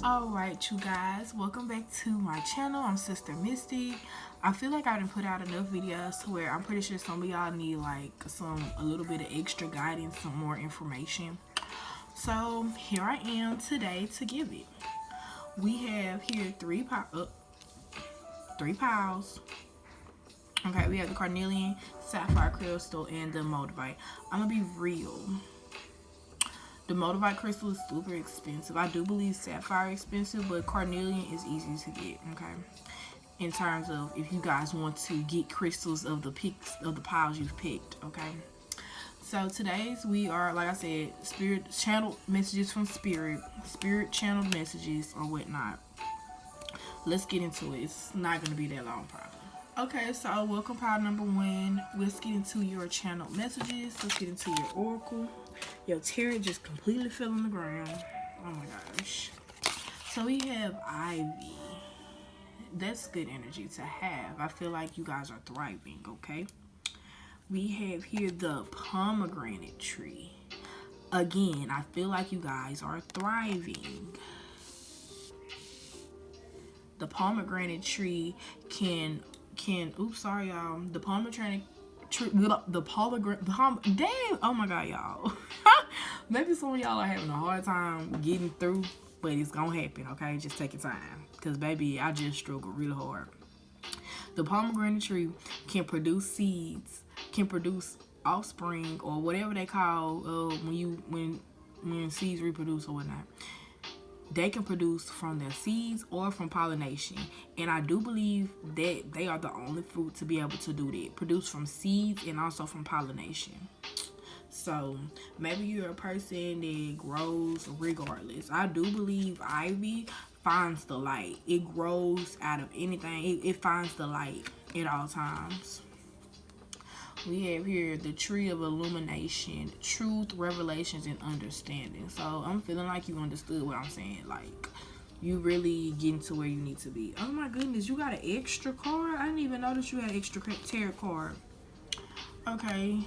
Alright, you guys, welcome back to my channel. I'm Sister Misty. I feel like I didn't put out enough videos to where I'm pretty sure some of y'all need like a little bit of extra guidance, some more information. So here I am today to give it. We have here three piles. Okay, we have the carnelian, sapphire crystal, and the moldavite. I'm gonna be real. The moldavite crystal is super expensive. I do believe sapphire is expensive, but carnelian is easy to get, okay? In terms of if you guys want to get crystals of the piles you've picked, okay? So today's we are, like I said, spirit channeled messages from spirit channeled messages or whatnot. Let's get into it. It's not gonna be that long, probably. Okay, so welcome pile number one. Let's get into your channeled messages. Let's get into your oracle. Your tarot just completely fell on the ground. Oh my gosh. So we have Ivy. That's good energy to have. I feel like you guys are thriving, okay? We have here the pomegranate tree. Again, I feel like you guys are thriving. The pomegranate tree can oops, sorry y'all. The pomegranate tree, damn, oh my god, y'all. Maybe some of y'all are having a hard time getting through, but it's gonna happen, okay? Just take your time, because baby, I just struggle really hard. The pomegranate tree can produce seeds, can produce offspring, or whatever they call when seeds reproduce or whatnot. They can produce from their seeds or from pollination. And I do believe that they are the only fruit to be able to do that. Produce from seeds and also from pollination. So maybe you're a person that grows regardless. I do believe ivy finds the light. It grows out of anything. It finds the light at all times. We have here the tree of illumination, truth, revelations, and understanding. So I'm feeling like you understood what I'm saying. Like, you really getting to where you need to be. Oh my goodness, you got an extra card? I didn't even notice you had an extra tarot card. Okay.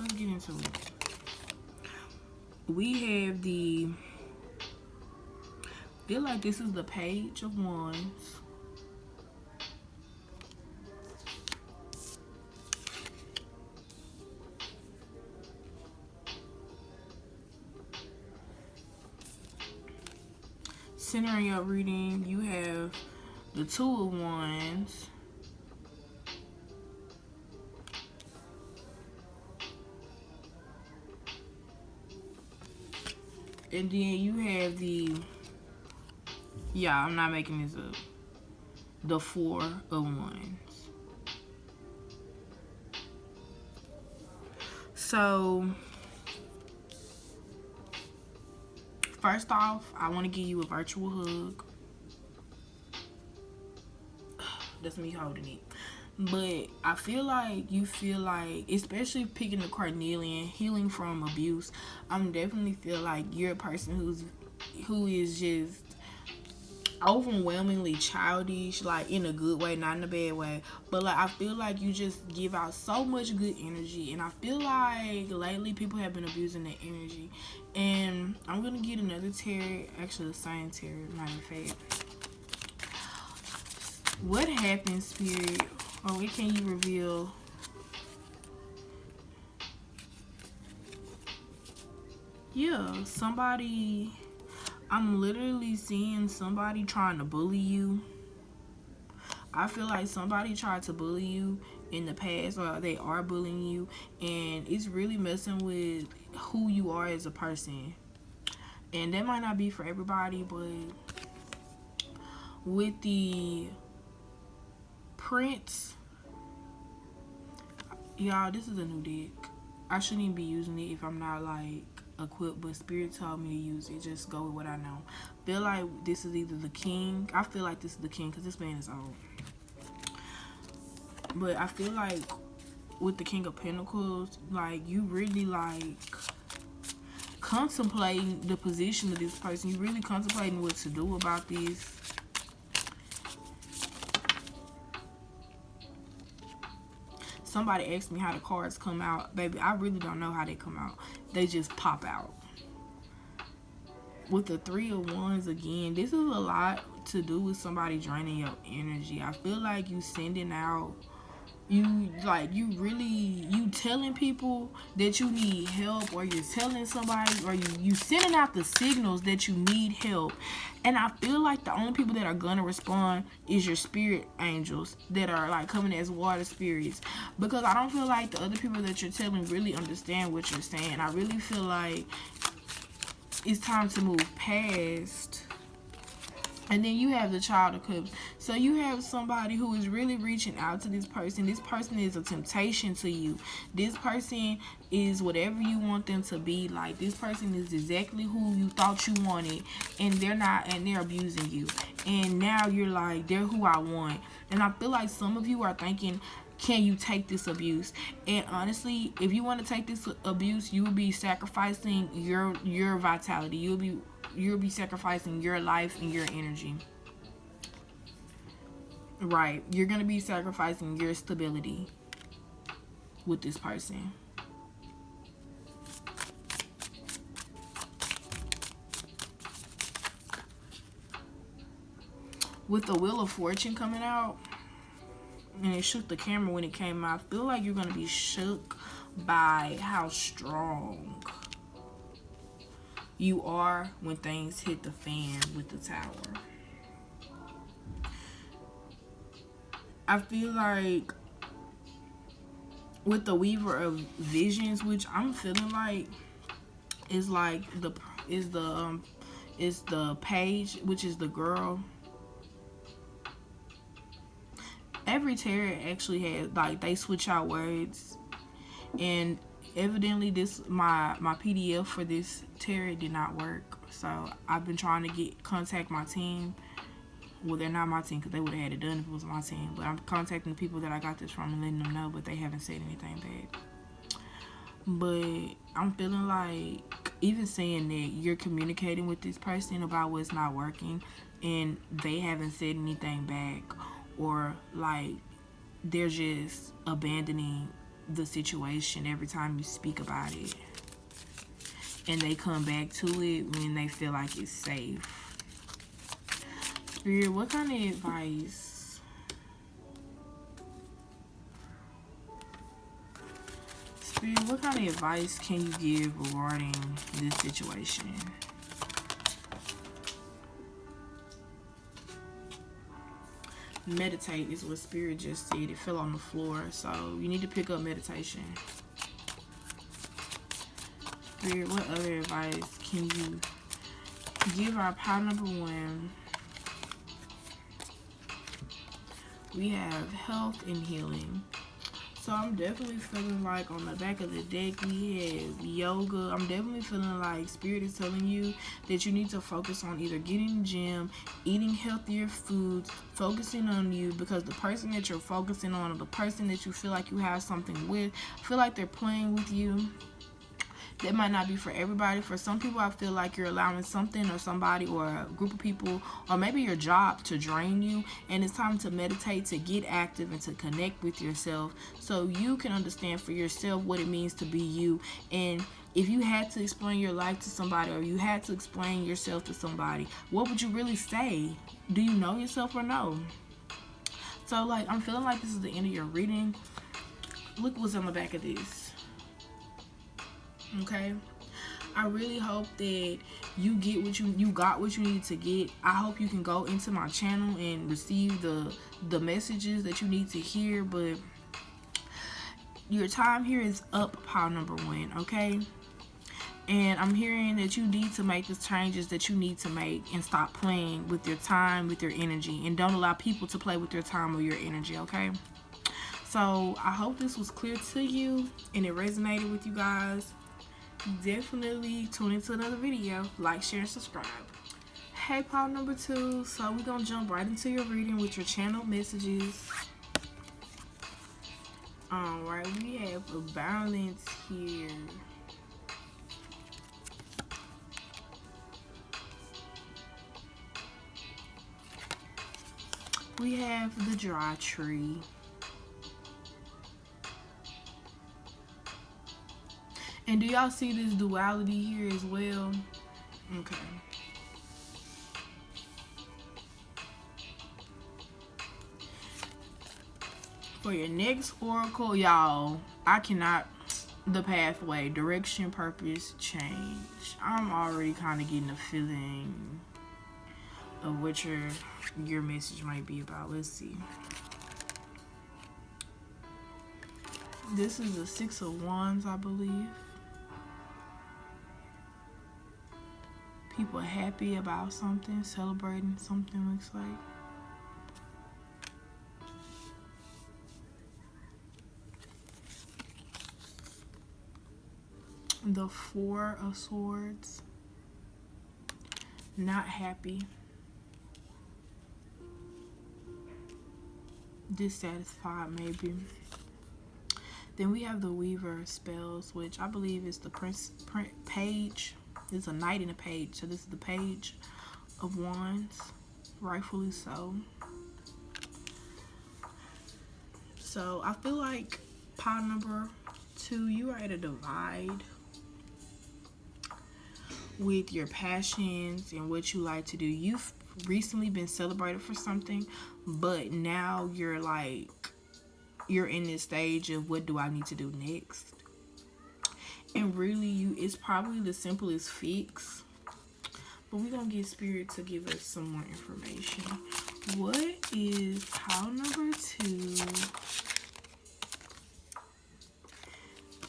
Let's get into it. We have the... I feel like this is the Page of Wands. Centering your reading, you have the Two of Wands. And then you have the, yeah, I'm not making this up, the Four of Wands. So, first off, I want to give you a virtual hug. That's me holding it. But I feel like you feel like, especially picking the carnelian, healing from abuse, I'm definitely feel like you're a person who is just overwhelmingly childish, like in a good way, not in a bad way. But like I feel like you just give out so much good energy, and I feel like lately people have been abusing that energy. And I'm gonna get another tarot, actually the same tarot, matter of fact. What happened, Spirit? Oh, what can you reveal? Yeah, somebody, I'm literally seeing somebody trying to bully you. I feel like somebody tried to bully you in the past, or they are bullying you, and it's really messing with who you are as a person. And that might not be for everybody, but with the Prince, y'all, this is a new deck. I shouldn't even be using it if I'm not like equipped, but Spirit told me to use it. Just go with what I know. Feel like this is either the King. I feel like this is the King because this man is old. But I feel like with the King of Pentacles, like you really like contemplating the position of this person. You really contemplating what to do about this. Somebody asked me how the cards come out. Baby, I really don't know how they come out. They just pop out. with the 3 of Wands again, this is a lot to do with somebody draining your energy. I feel like you sending out, you telling people that you need help, or you're telling somebody, or you sending out the signals that you need help. And I feel like the only people that are gonna respond is your spirit angels that are like coming as water spirits, because I don't feel like the other people that you're telling really understand what you're saying. I really feel like it's time to move past. And then you have the Child of Cups. So you have somebody who is really reaching out to this person. This person is a temptation to you. This person is whatever you want them to be. Like, this person is exactly who you thought you wanted, and they're not, and they're abusing you. And now you're like, they're who I want. And I feel like some of you are thinking, can you take this abuse? And honestly, if you want to take this abuse, you will be sacrificing your vitality. You'll be sacrificing your life and your energy. Right. You're going to be sacrificing your stability with this person. With the Wheel of Fortune coming out, and it shook the camera when it came out, I feel like you're going to be shook by how strong you are when things hit the fan with the Tower. I feel like with the Weaver of Visions, which I'm feeling like is like the page, which is the girl. Every tarot actually has, like, they switch out words, and evidently this my PDF for this tarot did not work. So I've been trying to contact my team. Well, they're not my team, because they would have had it done if it was my team, but I'm contacting the people that I got this from and letting them know, but they haven't said anything back. But I'm feeling like, even saying that you're communicating with this person about what's not working, and they haven't said anything back, or like they're just abandoning the situation every time you speak about it, and they come back to it when they feel like it's safe. Spirit, what kind of advice? Spirit, what kind of advice can you give regarding this situation? Meditate is what Spirit just said. It fell on the floor, so you need to pick up meditation. Spirit, what other advice can you give our pile number 1? We have health and healing. So I'm definitely feeling like on the back of the deck we have yoga. I'm definitely feeling like Spirit is telling you that you need to focus on either getting in the gym, eating healthier foods, focusing on you, because the person that you're focusing on, or the person that you feel like you have something with, feel like they're playing with you. That might not be for everybody. For some people, I feel like you're allowing something or somebody or a group of people, or maybe your job, to drain you. And it's time to meditate, to get active, and to connect with yourself, so you can understand for yourself what it means to be you. And if you had to explain your life to somebody, or you had to explain yourself to somebody, what would you really say? Do you know yourself or no? So, like, I'm feeling like this is the end of your reading. Look what's on the back of this. Okay, I really hope that you get what you got what you needed to get. I hope you can go into my channel and receive the messages that you need to hear. But your time here is up, pile number 1. Okay, and I'm hearing that you need to make the changes that you need to make, and stop playing with your time, with your energy, and don't allow people to play with your time or your energy. Okay, so I hope this was clear to you and it resonated with you guys. Definitely tune into another video. Like, share, and subscribe. Hey, pile number 2. So we're gonna jump right into your reading with your channel messages. Alright, we have a balance here. We have the dry tree. And do y'all see this duality here as well? Okay. For your next oracle, y'all, I cannot. The pathway, direction, purpose, change. I'm already kind of getting a feeling of what your message might be about. Let's see. This is the 6 of Wands, I believe. People happy about something, celebrating something, looks like. The 4 of Swords. Not happy. Dissatisfied, maybe. Then we have the Weaver of Spells, which I believe is the page. There's a knight and a page. So this is the Page of Wands. Rightfully so. So I feel like pile number 2, you are at a divide with your passions and what you like to do. You've recently been celebrated for something, but now you're in this stage of what do I need to do next? And really, it's probably the simplest fix. But we're going to get Spirit to give us some more information. What is pile number 2?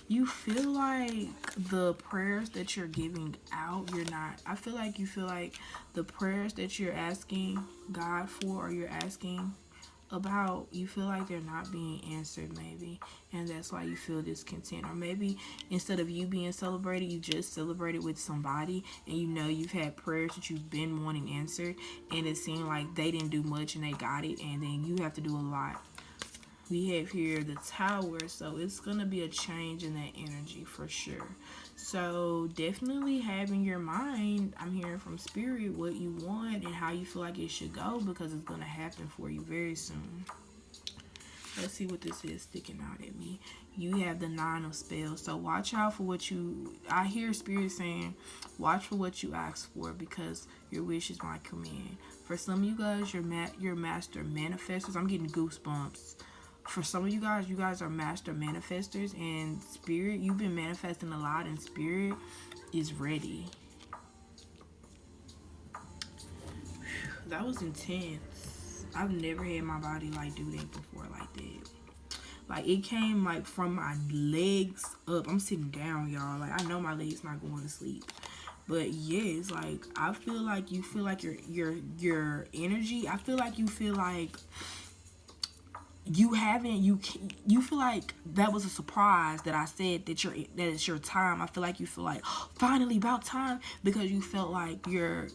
You feel like the prayers that you're giving out, I feel like you feel like the prayers that you're asking God for, or you're asking about, you feel like they're not being answered, maybe, and that's why you feel discontent. Or maybe instead of you being celebrated, you just celebrated with somebody, and you know you've had prayers that you've been wanting answered, and it seemed like they didn't do much and they got it, and then you have to do a lot. We have here the Tower, so it's gonna be a change in that energy for sure. So definitely have in your mind, I'm hearing from Spirit, what you want and how you feel like it should go, because it's gonna happen for you very soon. Let's see what this is sticking out at me. You have the 9 of Spells, so watch out for what I hear Spirit saying, watch for what you ask for, because your wish is my command. For some of you guys, you're master manifestors. I'm getting goosebumps. For some of you guys are master manifestors, and Spirit, you've been manifesting a lot, and Spirit is ready. That was intense. I've never had my body do that before like that. It came from my legs up. I'm sitting down, y'all. I know my legs not going to sleep. But yes, I feel like you feel like your energy, I feel like you feel like you feel like that was a surprise that I said that it's your time. I feel like you feel like, oh, finally about time, because you felt like your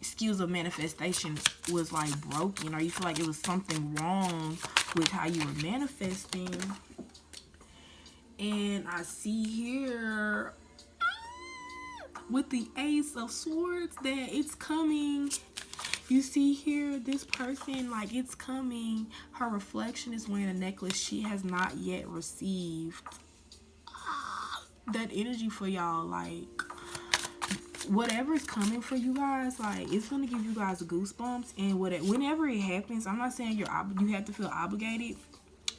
skills of manifestation was broken, or you feel like it was something wrong with how you were manifesting. And I see here with the Ace of Swords that it's coming. You see here, this person, it's coming. Her reflection is wearing a necklace she has not yet received. That energy for y'all, whatever's coming for you guys, it's going to give you guys goosebumps. And whenever it happens, I'm not saying you have to feel obligated,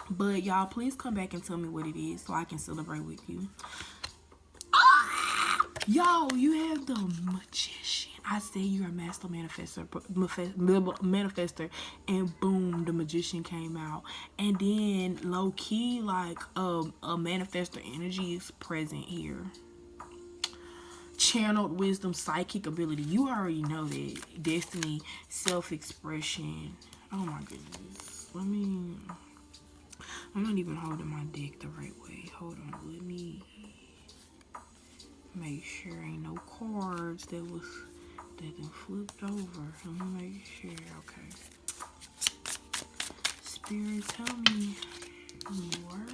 but y'all, please come back and tell me what it is so I can celebrate with you. Y'all, you have the Magician. I said you're a master manifestor, and boom, the Magician came out. And then low key, a manifestor energy is present here. Channeled wisdom, psychic ability. You already know that. Destiny, self-expression. Oh my goodness. I'm not even holding my deck the right way. Hold on, let me make sure ain't no cards that flipped over. Let me make sure. Okay. Spirit, tell me more.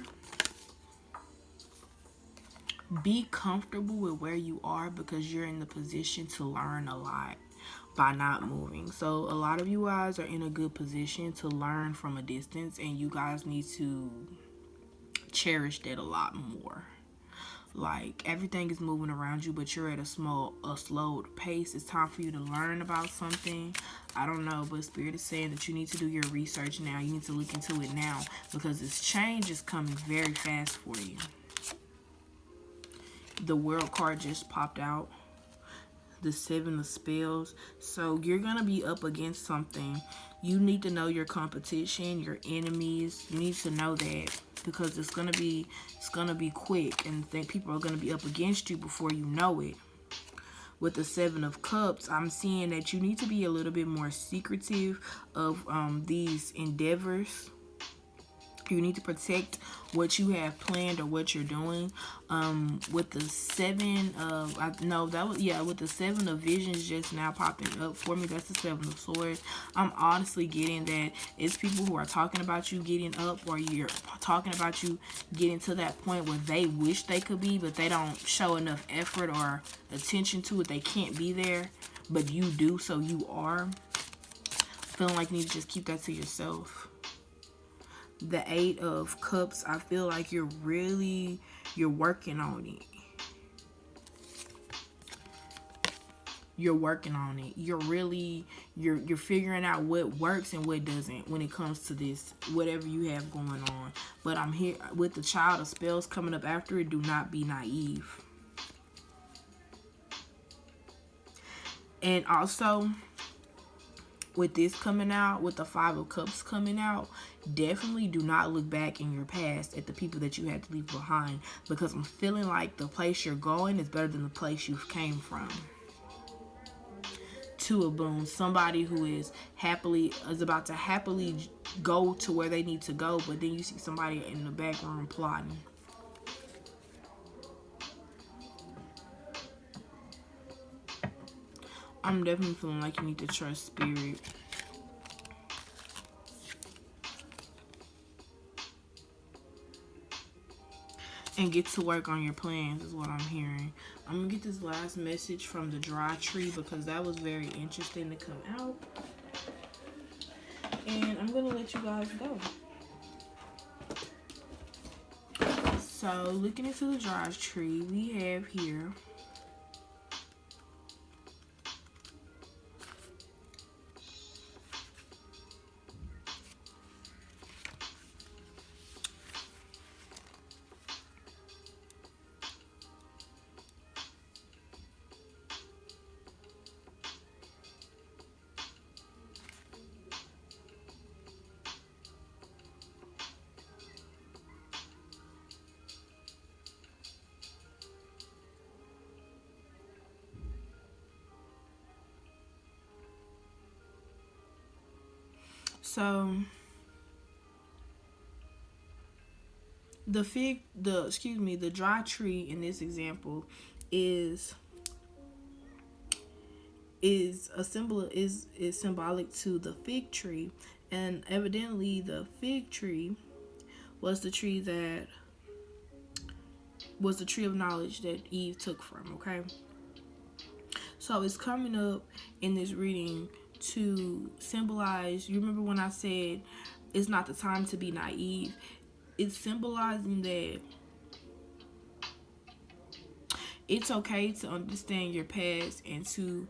Be comfortable with where you are, because you're in the position to learn a lot by not moving. So a lot of you guys are in a good position to learn from a distance, and you guys need to cherish that a lot more. Like everything is moving around you, but you're at a slowed pace. It's time for you to learn about something. I don't know, but Spirit is saying that you need to do your research now. You need to look into it now because this change is coming very fast for you. The World card just popped out. The Seven of Spells. So you're gonna be up against something. You need to know your competition, your enemies. You need to know that because it's gonna be quick, and think people are gonna be up against you before you know it. With the Seven of Cups, I'm seeing that you need to be a little bit more secretive of these endeavors. You need to protect what you have planned or what you're doing. With the Seven of, with the Seven of Visions just now popping up for me. That's the Seven of Swords. I'm honestly getting that it's people who are talking about you getting up, or you're talking about you getting to that point where they wish they could be, but they don't show enough effort or attention to it. They can't be there, but you do, so you are. Feeling like you need to just keep that to yourself. The Eight of Cups, I feel like you're working on it. You're working on it. You're figuring out what works and what doesn't when it comes to this, whatever you have going on. But I'm here with the Child of Spells coming up after it. Do not be naive. And also, with this coming out, with the Five of Cups coming out, definitely do not look back in your past at the people that you had to leave behind, because I'm feeling like the place you're going is better than the place you came from. Two of Wands, somebody who is about to happily go to where they need to go, but then you see somebody in the back room plotting. I'm definitely feeling like you need to trust Spirit. And get to work on your plans is what I'm hearing. I'm going to get this last message from the Dry Tree because that was very interesting to come out. And I'm going to let you guys go. So, looking into the Dry Tree, we have here the Dry Tree in this example is symbolic to the fig tree, and evidently the fig tree was the tree of knowledge that Eve took from. Okay, so it's coming up in this reading to symbolize, you remember when I said it's not the time to be naive? It's symbolizing that it's okay to understand your past and to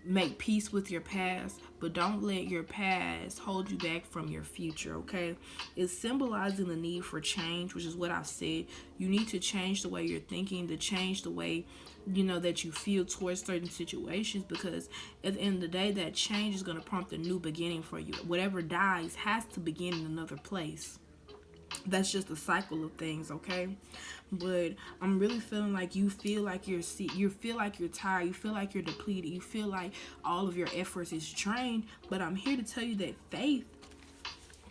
make peace with your past, but don't let your past hold you back from your future, okay? It's symbolizing the need for change, which is what I've said. You need to change the way you're thinking, to change the way, that you feel towards certain situations, because at the end of the day, that change is going to prompt a new beginning for you. Whatever dies has to begin in another place. That's just a cycle of things, okay? But I'm really feeling like you feel like you feel like you're tired, you feel like you're depleted, you feel like all of your efforts is drained. But I'm here to tell you that faith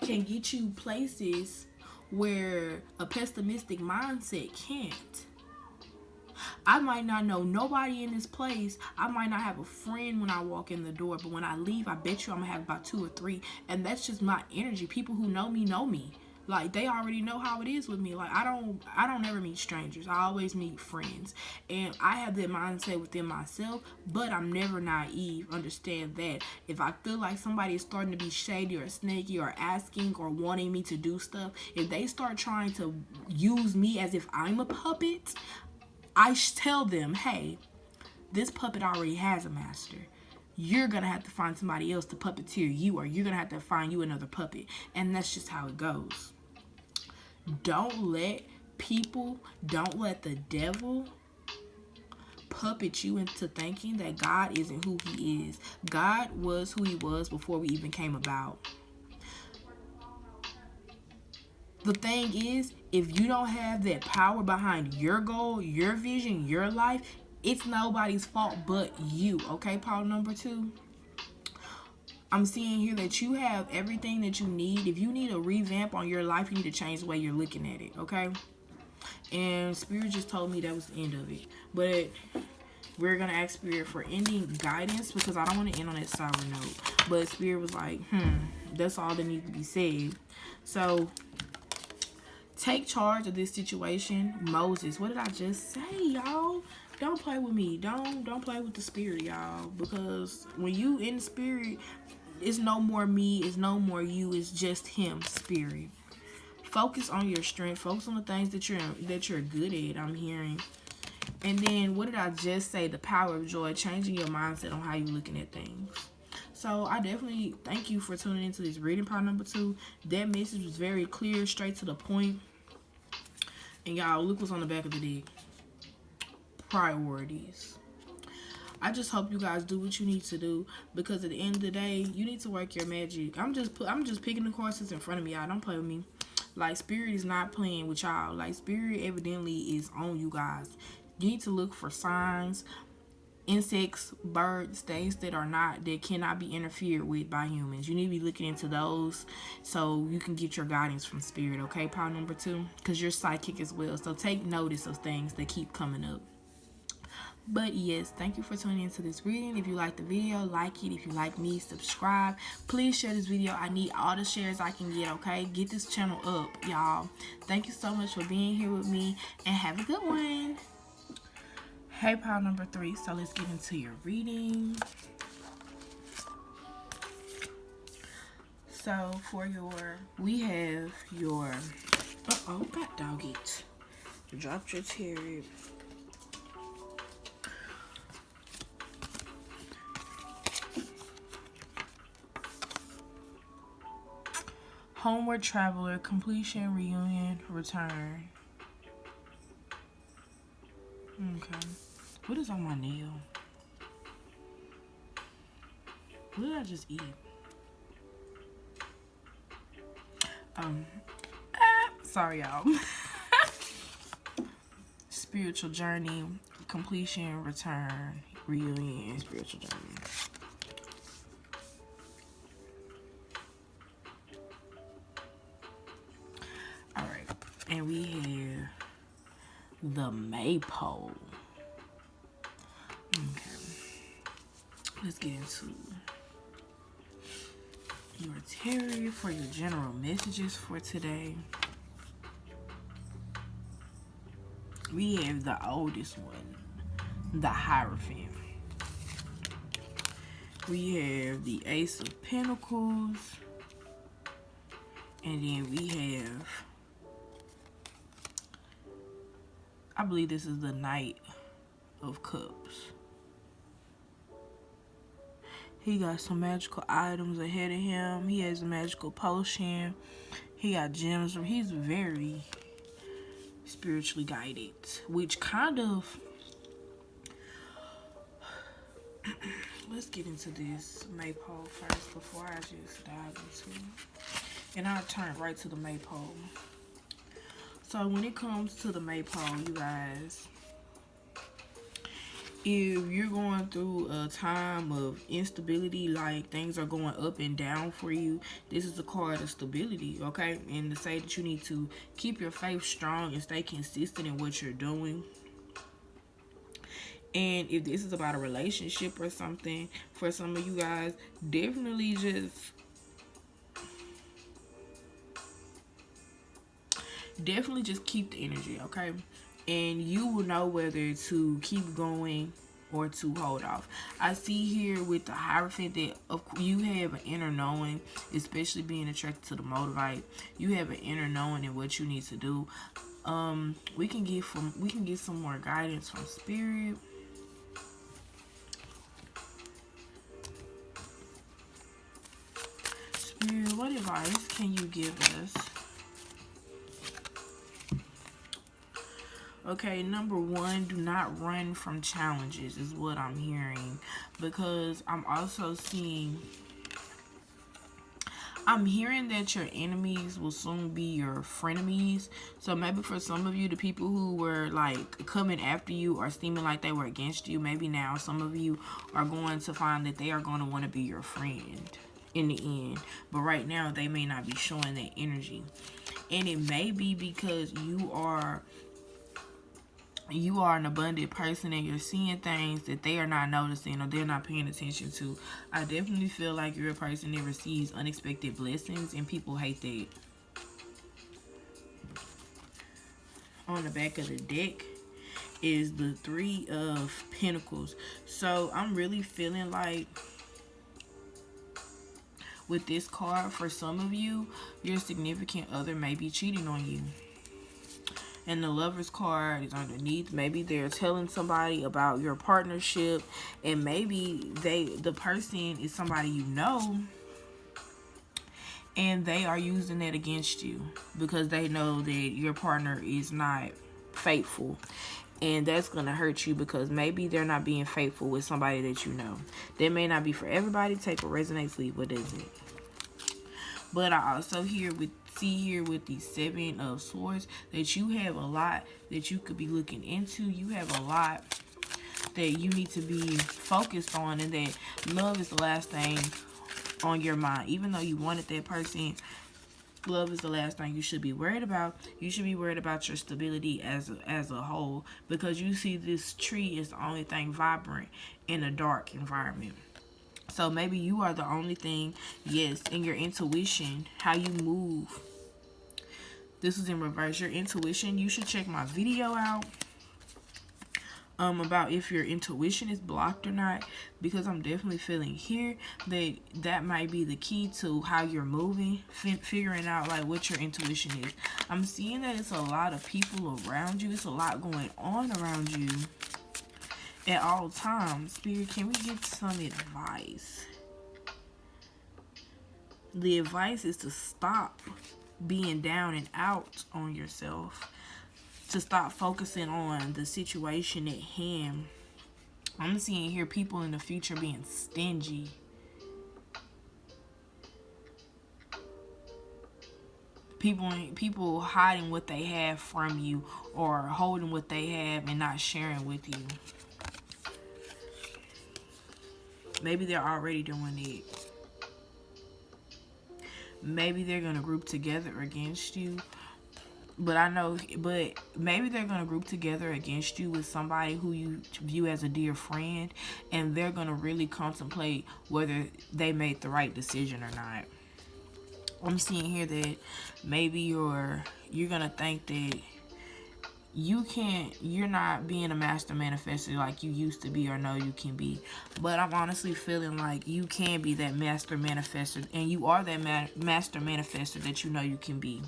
can get you places where a pessimistic mindset can't. I might not know nobody in this place. I might not have a friend when I walk in the door, but when I leave, I bet you I'm gonna have about 2 or 3, and that's just my energy. People who know me know me. Like, they already know how it is with me. Like, I don't ever meet strangers. I always meet friends. And I have that mindset within myself, but I'm never naive. Understand that. If I feel like somebody is starting to be shady or snaky or asking or wanting me to do stuff, if they start trying to use me as if I'm a puppet, tell them, hey, this puppet already has a master. You're going to have to find somebody else to puppeteer you, or you're going to have to find you another puppet. And that's just how it goes. Don't let the devil puppet you into thinking that God isn't who he is. God was who he was before we even came about. The thing is, if you don't have that power behind your goal, your vision, your life, it's nobody's fault but you. Okay, Paul number 2. I'm seeing here that you have everything that you need. If you need a revamp on your life, you need to change the way you're looking at it, okay? And Spirit just told me that was the end of it. But we're going to ask Spirit for ending guidance, because I don't want to end on that sour note. But Spirit was like, that's all that needs to be said. So, take charge of this situation. Moses, what did I just say, y'all? Don't play with me. Don't play with the Spirit, y'all. Because when you in the Spirit, it's no more me, it's no more you, it's just him, Spirit. Focus on your strength. Focus on the things that you're good at, I'm hearing. And then, what did I just say? The power of joy, changing your mindset on how you're looking at things. So, I definitely thank you for tuning into this reading part number 2. That message was very clear, straight to the point. And y'all, look what's on the back of the deck. Priorities. I just hope you guys do what you need to do, because at the end of the day, you need to work your magic. I'm just picking the courses in front of me, y'all. Don't play with me. Like, Spirit is not playing with y'all. Like, Spirit evidently is on you guys. You need to look for signs, insects, birds, things that cannot be interfered with by humans. You need to be looking into those so you can get your guidance from Spirit, okay, Paul number 2? Because you're psychic as well. So take notice of things that keep coming up. But yes, thank you for tuning into this reading. If you like the video, like it. If you like me, subscribe. Please share this video. I need all the shares I can get, okay? Get this channel up, y'all. Thank you so much for being here with me, and have a good one. Hey, pile number 3. So let's get into your reading. So we have your, god dog it. Dropped your tarot. Homeward traveler, completion, reunion, return. Okay. What is on my nail? What did I just eat? Sorry, y'all. Spiritual journey, completion, return, reunion, spiritual journey. And we have the Maypole. Okay. Let's get into your tarot for your general messages for today. We have the oldest one, the Hierophant. We have the Ace of Pentacles. And then we have, I believe this is the Knight of Cups. He got some magical items ahead of him. He has a magical potion. He got gems. He's very spiritually guided, which kind of, let's get into this Maypole first before I just dive into it. And I'll turn right to the Maypole. So when it comes to the Maypole, you guys, if you're going through a time of instability, like things are going up and down for you, this is a card of stability, okay? And to say that you need to keep your faith strong and stay consistent in what you're doing. And if this is about a relationship or something, for some of you guys, definitely just keep the energy, okay? And you will know whether to keep going or to hold off. I see here with the Hierophant that you have an inner knowing, especially being attracted to the Motivate. You have an inner knowing in what you need to do. We can get some more guidance from spirit. Spirit, what advice can you give us? Okay, number one, do not run from challenges is what I'm hearing, because I'm hearing that your enemies will soon be your frenemies. So maybe for some of you, the people who were like coming after you or seeming like they were against you, maybe now some of you are going to find that they are going to want to be your friend in the end. But right now, they may not be showing that energy. And it may be because you are an abundant person and you're seeing things that they are not noticing or they're not paying attention to. I definitely feel like you're a person that receives unexpected blessings, and people hate that. On the back of the deck is the Three of Pentacles. So I'm really feeling like with this card, for some of you, your significant other may be cheating on you. And the Lover's card is underneath. Maybe they're telling somebody about your partnership, and maybe the person is somebody you know, and they are using that against you because they know that your partner is not faithful. And that's going to hurt you because maybe they're not being faithful with somebody that you know. That may not be for everybody. Take what resonates, leave what doesn't. But I also see here with the Seven of Swords that you have a lot that you could be looking into. You have a lot that you need to be focused on, and that love is the last thing on your mind. Even though you wanted that person, love is the last thing you should be worried about. You should be worried about your stability as a whole, because you see this tree is the only thing vibrant in a dark environment. So maybe you are the only thing, yes, in your intuition, how you move. This is in reverse. Your intuition, you should check my video out about if your intuition is blocked or not, because I'm definitely feeling here that might be the key to how you're moving, figuring out like what your intuition is. I'm seeing that it's a lot of people around you. It's a lot going on around you at all times. Spirit, can we get some advice? The advice is to stop being down and out on yourself, to stop focusing on the situation at hand. I'm seeing here people in the future being stingy. People hiding what they have from you, or holding what they have and not sharing with you. Maybe they're already doing it. Maybe they're going to group together against you. But maybe they're going to group together against you with somebody who you view as a dear friend. And they're going to really contemplate whether they made the right decision or not. I'm seeing here that maybe you're going to think that you're not being a master manifester like you used to be or know you can be. But I'm honestly feeling like you can be that master manifester, and you are that master manifester that you know you can be.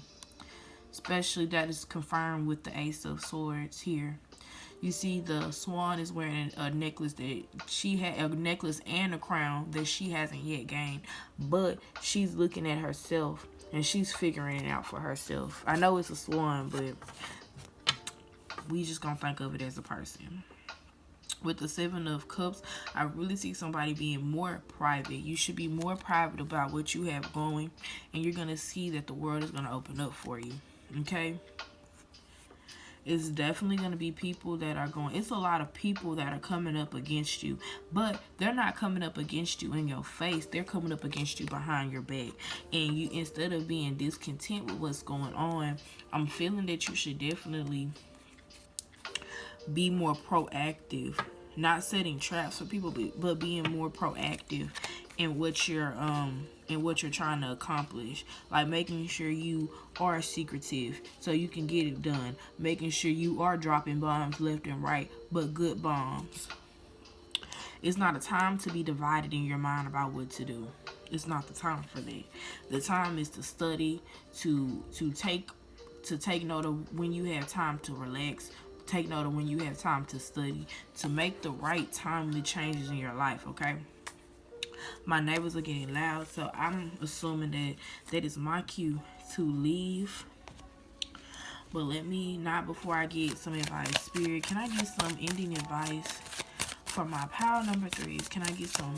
Especially that is confirmed with the Ace of Swords here. You see the swan is wearing a necklace that she had, a necklace and a crown that she hasn't yet gained. But she's looking at herself and she's figuring it out for herself. I know it's a swan, but we just gonna think of it as a person. With the Seven of Cups, I really see somebody being more private. You should be more private about what you have going, and you're gonna see that the world is gonna open up for you. Okay? It's definitely gonna be people that are going. It's a lot of people that are coming up against you, but they're not coming up against you in your face. They're coming up against you behind your back. And you, instead of being discontent with what's going on, I'm feeling that you should definitely be more proactive, not setting traps for people, but being more proactive in what you're trying to accomplish. Like making sure you are secretive so you can get it done, making sure you are dropping bombs left and right, but good bombs. It's not a time to be divided in your mind about what to do. It's not the time for that. The time is to study, to take to take note of when you have time to relax, take note of when you have time to study, to make the right timely changes in your life, okay? My neighbors are getting loud, so I'm assuming that that is my cue to leave. But let me, not before I get some advice. Spirit, can I get some ending advice for my power number 3s? Can I get some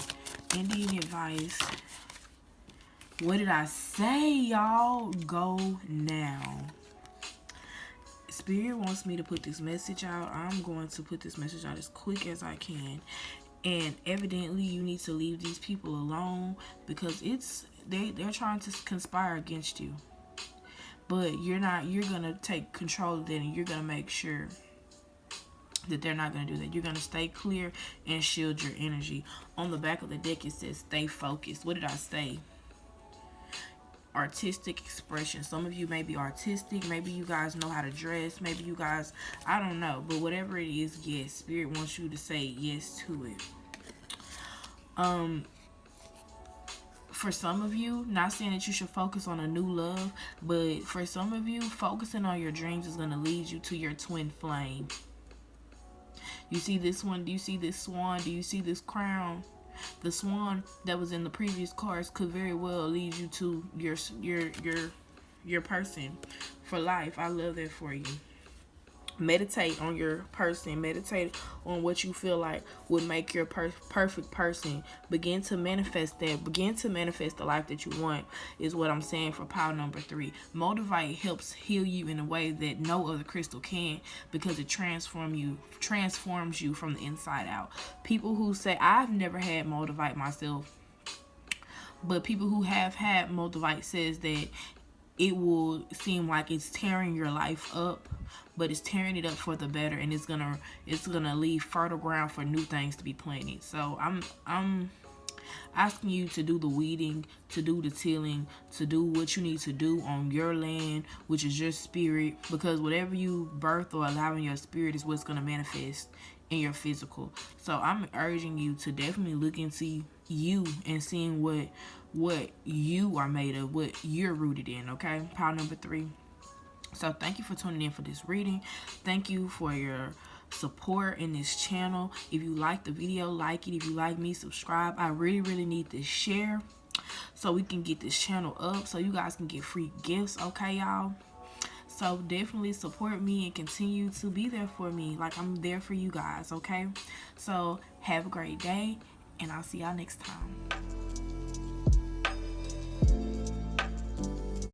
ending advice? What did I say, y'all? Go now. Spirit wants me to put this message out. I'm going to put this message out as quick as I can. And evidently you need to leave these people alone, because they're trying to conspire against you. But you're gonna take control of that, and you're gonna make sure that they're not gonna do that. You're gonna stay clear and shield your energy. On the back of the deck it says stay focused. What did I say? Artistic expression. Some of you may be artistic, maybe you guys know how to dress, maybe you guys, I don't know, but whatever it is, yes, Spirit wants you to say yes to it. For some of you, not saying that you should focus on a new love, but for some of you, focusing on your dreams is going to lead you to your twin flame. You see this one? Do you see this swan? Do you see this crown? The swan that was in the previous cards could very well lead you to your person for life. I love that for you. Meditate on your person. Meditate on what you feel like would make your perfect person. Begin to manifest that. Begin to manifest the life that you want, is what I'm saying for power number 3. Moldavite helps heal you in a way that no other crystal can, because it transforms you from the inside out. People who say, I've never had Moldavite myself, but people who have had Moldavite says that it will seem like it's tearing your life up, but it's tearing it up for the better, and it's gonna leave fertile ground for new things to be planted. So I'm asking you to do the weeding, to do the tilling, to do what you need to do on your land, which is your spirit, because whatever you birth or allow in your spirit is what's gonna manifest in your physical. So I'm urging you to definitely look into you and seeing what you are made of, what you're rooted in, okay? Power number 3. So thank you for tuning in for this reading. Thank you for your support in this channel. If you like the video, like it. If you like me, subscribe. I really need this share so we can get this channel up, so you guys can get free gifts, okay, y'all? So definitely support me and continue to be there for me like I'm there for you guys, okay? So have a great day, and I'll see y'all next time.